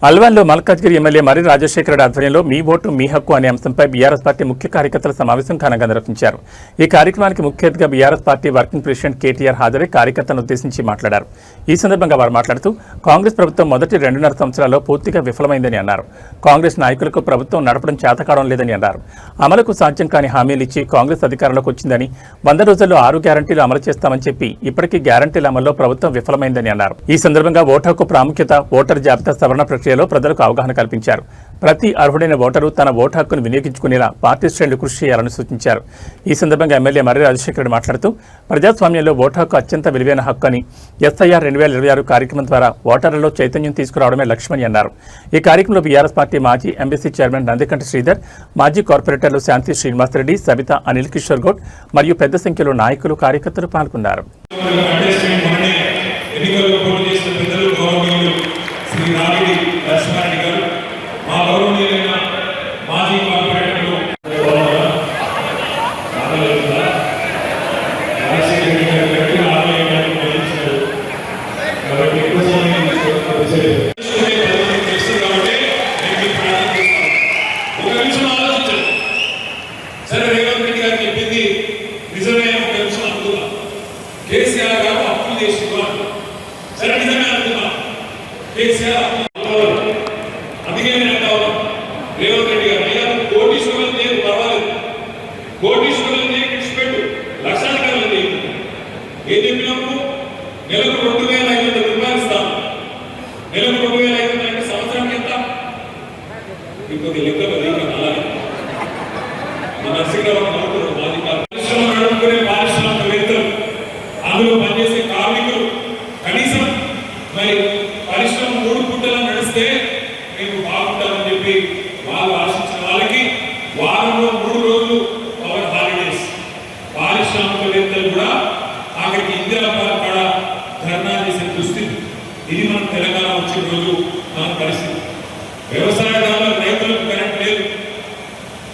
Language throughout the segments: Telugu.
అల్వాన్లో మల్కాజ్గిరి ఎమ్మెల్యే మర్రి రాజశేఖర రెడ్డి ఆధ్వర్యంలో మీ ఓటు మీ హక్కు అనే అంశంపై బీఆర్ఎస్ పార్టీ ముఖ్య కార్యకర్తల సమావేశం ఘనంగా నిర్వహించారు. ఈ కార్యక్రమానికి ముఖ్య అతిథిగా BRS party working president KTR హాజరై కార్యకర్తలను ఉద్దేశించి మాట్లాడారు. ఈ సందర్భంగా వారు మాట్లాడుతూ కాంగ్రెస్ ప్రభుత్వం మొదటి 2.5 సంవత్సరాల్లో పూర్తిగా విఫలమైందని అన్నారు. కాంగ్రెస్ నాయకులకు ప్రభుత్వం నడపడం చేతకావడం లేదని అన్నారు. అమలుకు సాధ్యం కాని హామీలు ఇచ్చి కాంగ్రెస్ అధికారంలోకి వచ్చిందని 100 రోజుల్లో 6 గ్యారంటీలు అమలు చేస్తామని చెప్పి ఇప్పటికీ గ్యారంటీల అమల్లో ప్రభుత్వం విఫలమైందని అన్నారు. ఈ సందర్భంగా ఓటు హక్కు ప్రాముఖ్యత, ఓటర్ జాబితా సవరణ ప్రక్రియలో ప్రజలకు అవగాహన కల్పించారు. ప్రతి అర్హుడైన ఓటరు తన ఓటు హక్కును వినియోగించుకునేలా పార్టీ శ్రేణులు కృషి చేయాలని సూచించారు. ఈ సందర్భంగా ఎమ్మెల్యే మర్రి రాజశేఖర రెడ్డి మాట్లాడుతూ ప్రజాస్వామ్యంలో ఓటు హక్కు అత్యంత విలువైన హక్కు అని ఎస్ఐఆర్ 2026 కార్యక్రమం ద్వారా ఓటర్లలో చైతన్యం తీసుకురావడమే లక్ష్యమని అన్నారు. ఈ కార్యక్రమంలో బీఆర్ఎస్ పార్టీ మాజీ ఎంబీసీ చైర్మన్ నందికంటి శ్రీధర్, మాజీ కార్పొరేటర్లు శాంతి శ్రీనివాసరెడ్డి, సబిత అనిల్ కిషోర్ గౌడ్ మరియు పెద్ద సంఖ్యలో నాయకులు కార్యకర్తలు పాల్గొన్నారు. కేసీఆర్ గారు అప్పులు చేసి సరే నిజమే అనుకున్నా కేసీఆర్ అందుకే నేను అంటాను రేవంత్ రెడ్డి గారు అయ్యా కోటీశ్వరులు లేదు పర్వాలేదు, కోటీశ్వరులు విడిచిపెట్టు, లక్షాధికారులు లేదు. ఏం చెప్పినప్పుడు నెలకు 2,500 రూపాయలు ఇస్తాను, నెలకు 2,500 అంటే సంవత్సరానికి ఎంత? ఇంకొక లెక్కలు అలాగే మన నర్సింగ్రావు నమ్ముకున్నారు మాజీ పరిశ్రమ నడుపుకునే పారిశ్రామికవేత్తలు, అందులో పనిచేసే కార్మికులు కనీసం మరి పరిశ్రమ 3 పూటలా నడిస్తే మీకు బాగుంటారని చెప్పి వాళ్ళు ఆశించిన వాళ్ళకి వారంలో 3 రోజులు పవర్ హాలిడేస్. పారిశ్రామికవేత్తలు కూడా ఆఖరికి ఇందిరాబాద్ కాడ ధర్నా చేసే దుస్థితి. ఇది మనం తెలంగాణ వచ్చిన రోజు మన పరిస్థితి. వ్యవసాయదారులకు, రైతులకు కరెంట్ లేదు,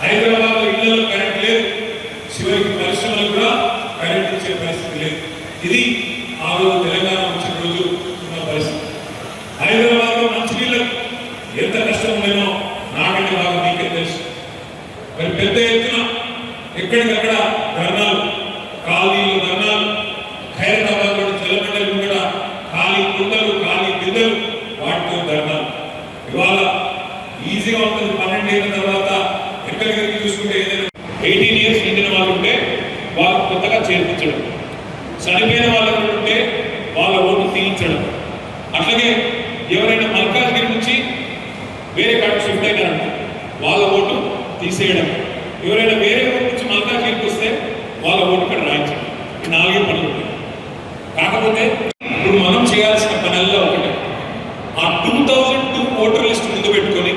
హైదరాబాద్లో ఇళ్లలో కరెంట్ లేదు, చివరికి పరిశ్రమలకు కూడా కరెంట్ ఇచ్చే పరిస్థితి లేదు. ఇది ఆ రోజు తెలంగాణ వచ్చిన రోజు ఉన్న పరిస్థితి. హైదరాబాద్లో మంచినీళ్ళకు ఎంత కష్టం ఉండేనో నాకంటే బాగా మీకే తెలుసు. మరి పెద్ద ఎత్తున ఎక్కడికక్కడ ధర్నాలు, కాలనీలు ధర్నాలు, ఖైరతాబాద్లో జలమండలి కూడా ఖాళీ కుండలు, ఖాళీ బిందెలు, వాటితో ధర్నాలు. ఇవాళ ఈజీగా ఉంటుంది. 12 ఏళ్ళ తర్వాత ఎక్కడికి చూసుకుంటే ఏదైనా 18 ఇయర్స్ నిండిన వాళ్ళు ఉంటే వాళ్ళు కొత్తగా చేర్పించడం, చనిపోయిన వాళ్ళు ఉంటే వాళ్ళ ఓటు తీయించడం, అట్లాగే ఎవరైనా మల్కాజ్గిరి నుంచి వేరే కాడికి షిఫ్ట్ అయినారంటే వాళ్ళ ఓటు తీసేయడం, ఎవరైనా వేరే ఊరు నుంచి మల్కాజ్గిరికి వస్తే వాళ్ళ ఓటు ఇక్కడ రాయించడం. ఈ 4 పనులు ఉంటాయి. కాకపోతే ఇప్పుడు మనం చేయాల్సిన పనుల్లో ఒకటి ఆ 2002 ఓటర్ లిస్ట్ ముందు పెట్టుకొని,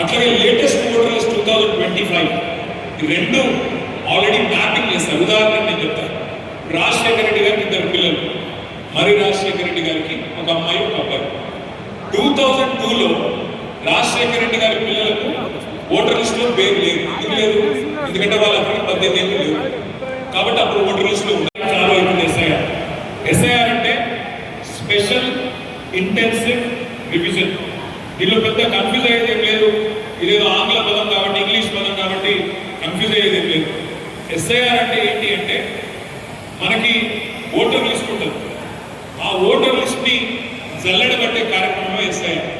అట్లాగే లేటెస్ట్ ఓటర్ లిస్ట్ 2025 ఈ 2 ఆల్రెడీ మ్యాపింగ్ చేస్తారు. ఉదాహరణ నేను చెప్తాను. రాజశేఖర రెడ్డి గారికి 2 పిల్లలు, మర్రి రాజశేఖర రెడ్డి గారికి ఒక అమ్మాయి, ఒక అబ్బాయి. 2002లో రాజశేఖర రెడ్డి గారి పిల్లలకు ఓటర్ లిస్ట్ లో పేరు లేదు. ఎందుకు లేదు? ఎందుకంటే వాళ్ళ 18 ఏళ్ళు లేవు కాబట్టి అప్పుడు ఓటర్ లిస్ట్ లో చాలా అయిపోయింది. ఎస్ఐఆర్ అంటే స్పెషల్ ఇంటెన్సివ్ రివిజన్. దీనిలో పెద్ద కన్ఫ్యూజ్ అయ్యేది ఏం లేదు. ఇదేదో ఆంగ్ల పదం కాబట్టి, ఇంగ్లీష్ పదం కాబట్టి కన్ఫ్యూజ్ అయ్యేది ఏం లేదు. ఎస్ఐఆర్ అంటే ఏంటి అంటే మనకి ఓటర్ లిస్ట్ ఉంటుంది. ఆ ఓటర్ లిస్ట్ ని జల్లెడబట్టే కార్యక్రమమే ఎస్ఐఆర్.